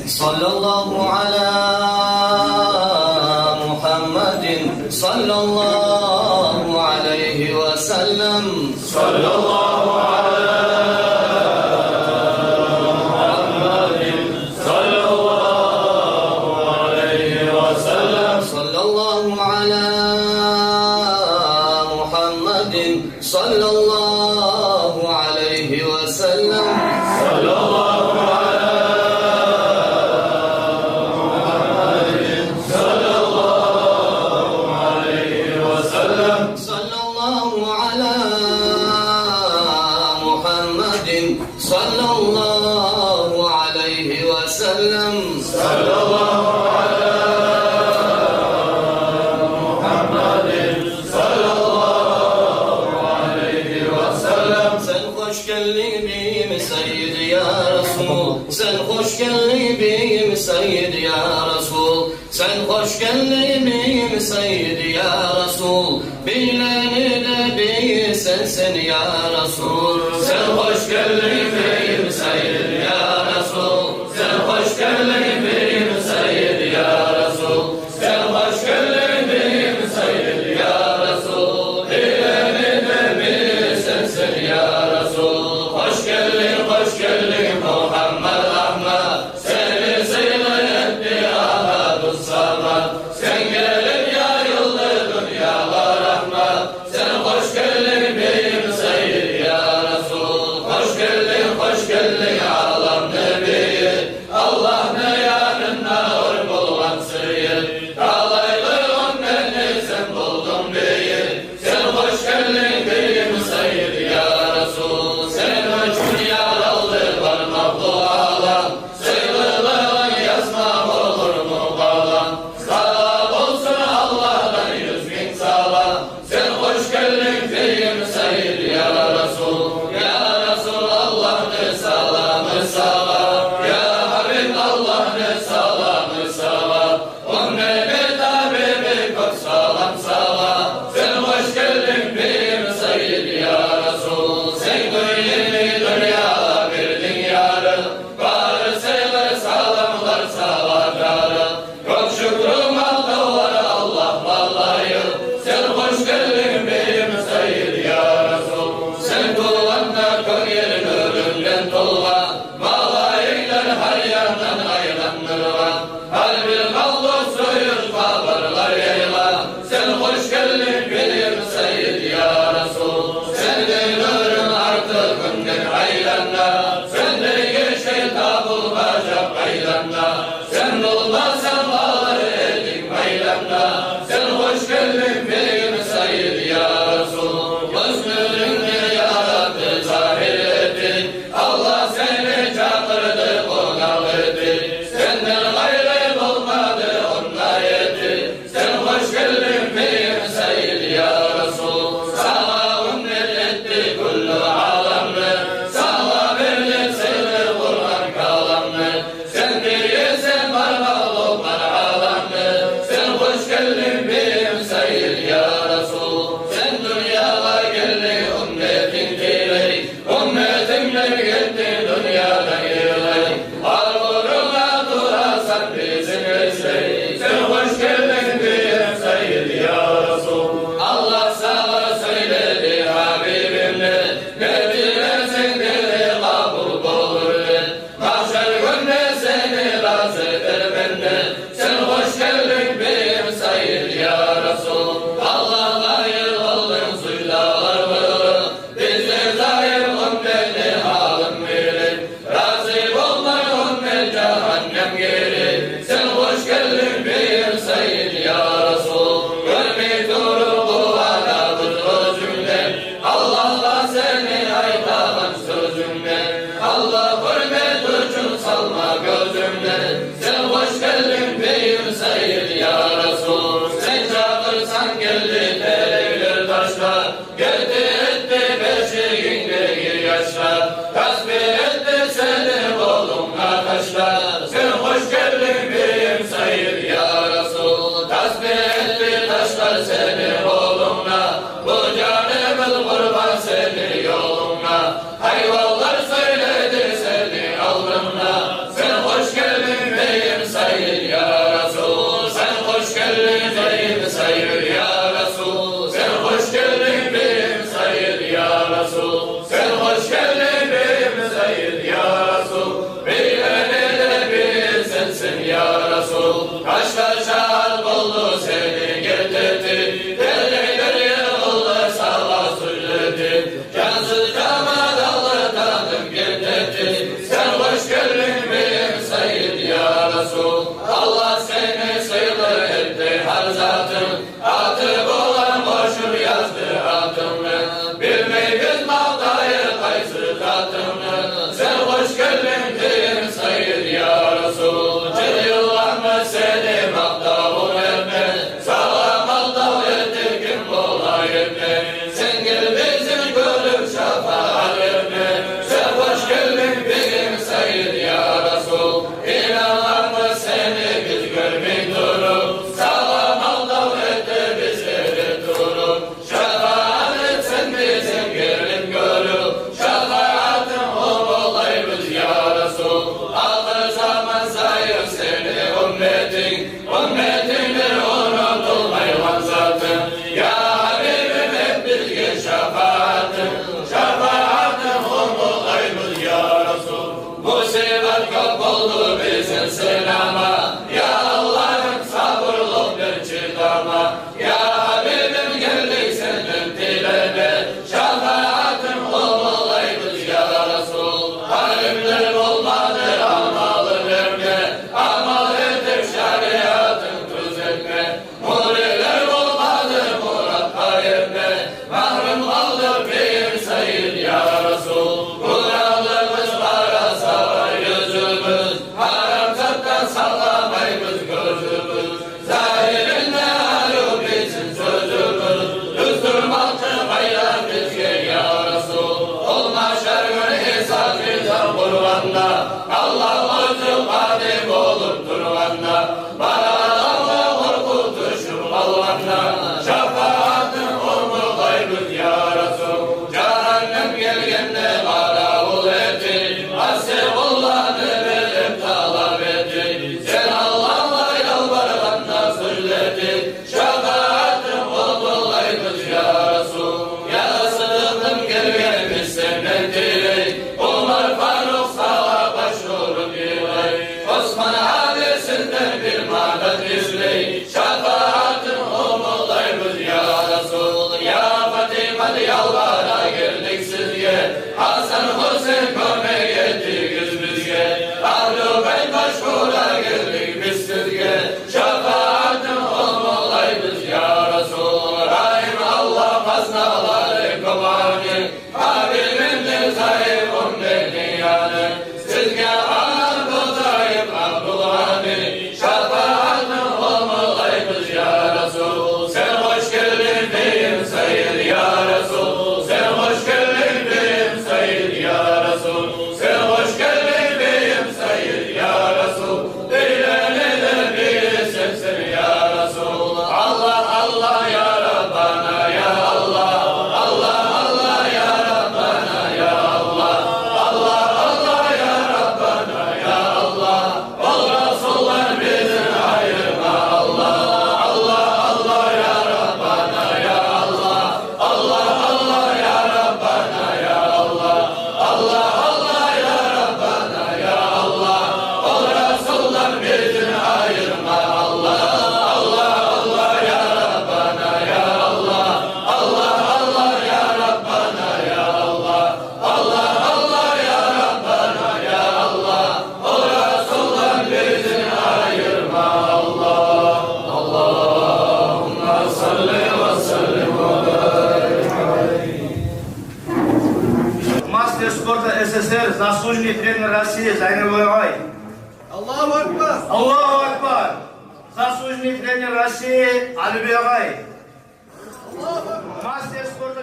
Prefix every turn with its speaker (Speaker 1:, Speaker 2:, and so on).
Speaker 1: Sallallahu ala Muhammedin sallallahu aleyhi ve sellem.
Speaker 2: Sallallahu ala Muhammedin sallallahu aleyhi ve sellem.
Speaker 1: Sallallahu ala Muhammedin sallallahu aleyhi ve sellem.
Speaker 2: Sallallahu ala Muhammedin sallallahu aleyhi ve sellem.
Speaker 1: Sallallahu ala Muhammedin sallallahu aleyhi ve sellem.
Speaker 2: Sallallahu ala Muhammedin sallallahu aleyhi ve sellem.
Speaker 1: Sen hoş geldin beyim Seyyid ya Resul. Sen hoş geldin beyim Seyyid ya Resul. Sen hoş geldin beyim Seyyid ya Resul. Bileni de beyi sensin ya Resul.
Speaker 2: Sen hoş geldin beyim Seyyid ya Resul. Sen hoş geldin beyim Seyyid ya Resul. Sen hoş geldin beyim Seyyid ya Resul. Bileni de bil sensin ya Resul. Hoş geldin Muhammed Ahmet. Seni seyle etti Ahmet-ı Samet. Sen gelip yayıldı dünyala rahmet. Sen hoş geldin beyim Seyyid ya Resul. Hoş geldin alam nebiyi. Allah ne yanında or bulman sıyır. Dağlaylığın beni sen buldun beyi. Sen hoş geldin beyim Seyyid ya Resul. Sen uçun yaraldı parmaklı alan. Sıyrılığın yazmam olur mu kalan. Sağ olsun Allah'tan 100.000 salam. Sen hoş geldin beyim Seyyid ya Resul. Ya Resul Allah ne salamı salam. Ya Habib Allah ne salamı salam. Ümmeti tabibi çok salam salam. Sen hoş geldin beyim Seyyid ya Resul. Sen gönlümü dünyada verdin yarı. Bari sever salamlar salakarı. Çok şükrüm Allah'a Allah vallahi. Sen hoş geldin beyim Seyyid ya Resul. kıl kurban seni yoluna. Hayvanlar söyledi seni alnına. Sen hoş geldin beyim Said ya Resul. Sen hoş geldin beyim Said ya Resul. Sen hoş geldin beyim Said ya Resul. Sen hoş geldin beyim Said ya Resul. Beylene de bir sensin ya Resul. Kaşlar şahar oldu seni getirdi. Derler yollar sağla söyledi. Cansız cama dağlardanım getirdi. Sen hoş geldin beyim Said ya Resul. Allah seni sayılır etti her zatın. Atıp olan boşur yazdı adını. Bilmeyiz mavdayı kaysı zatını. Sen hoş geldin beyim Said ya Resul. Cırılanmış seni mavdavun etme. Sağlam aldav etti kim olayım ne. Sen gel bizim gönlüm şafaat etme. Sen hoş geldin beyim Said ya Resul. İnanlanmış seni biz görmeyin durup. Sağlam aldav etti bizleri durup. Şafaat etsen bizim gelin görüp. Şafaatın olayımız ya Resul. Ağır zaman sayır seni ümmetin. Ümmetindir unutulmayılan zatın. Ya Habibim hep bilgi şafaatın. Şafaatın olayımız ya Resul. Musibet kapıldı bizim selama. Ya Allah'ım sabırlı bir çıkama. Ya Habibim geldik senin dileme. Şafaatın olayımız ya Resul. Halimler olmadı amalı verme. Amal edip şeriatın tuz etme. Muriler olmadı murat hayırme. Mahrum kaldı beyim Said ya Resul. Kuralımız para sava yüzümüz. Haram zattan sallamayımız gözümüz. Zahirinde halu bizim sözümüz. Üstürmaktı bayrak bizge ya Resul. Olma şergün hesap bizden kurbanla. Allah özü kadim olup durvanla. Bana Allah korkutuşum Allah'la. Şafaatın olayımız ya Resul. Cehennem gelgende bana ul etti. Hasebullah verip talep etti. Sen Allah'la yalvarganla söyledi. Şafaatın olayımız ya Resul. Ya Sıdık'ım gelgemiş senden diley. Umar Faruk sağa başvuru diley. Osman abisinden bir madet izley. Şafaatın olayımız ya Resul. Ya Fatıma yalvara geldik sizge. Hasan Hüseyin köme geldiniz bizge. Ahlu Beyt başvura geldik biz sizge. Şafaatın olayımız ya Resul. Rahim Allah haznaları kovani. Habibimdir sahibim beni yani. Sizge ağır bozayım Abdülhani. Şafaatın olayımız ya Resul. Sen hoş geldin beyim Said ya Resul. Sen hoş geldin beyim Said ya Resul. Sen hoş geldin beyim Said ya Resul. Eylene de bir sensin ya Resul. Allah Allah ya Rabbana ya Allah. Allah Allah ya Rabbana ya Allah. Allah Allah ya Rabbana ya Allah. Ol Resullar bizi ayırma Allah. Allah Allah ya Rabbana ya Allah. Allah Allah ya Rabbana ya Allah. Allah Allah ya Rabbana ya Allah. Ol Resullar bizi ayırma Allah. Allah Allah ya Rabbana ya Allah. Allah Allah ya Rabbana ya Allah. Allah Allah ya Rabbana ya Allah. Ol Resullar bizi ayırma Allah. Allahümme salli ve sellim ve barik aleyhi.
Speaker 3: Мастер спорта СССР, заслуженный тренер России Зайнул Бойбай.
Speaker 4: Allahu Akbar.
Speaker 3: Аллаху Акбар. Заслуженный тренер России Алибек Агай. Мастер спорта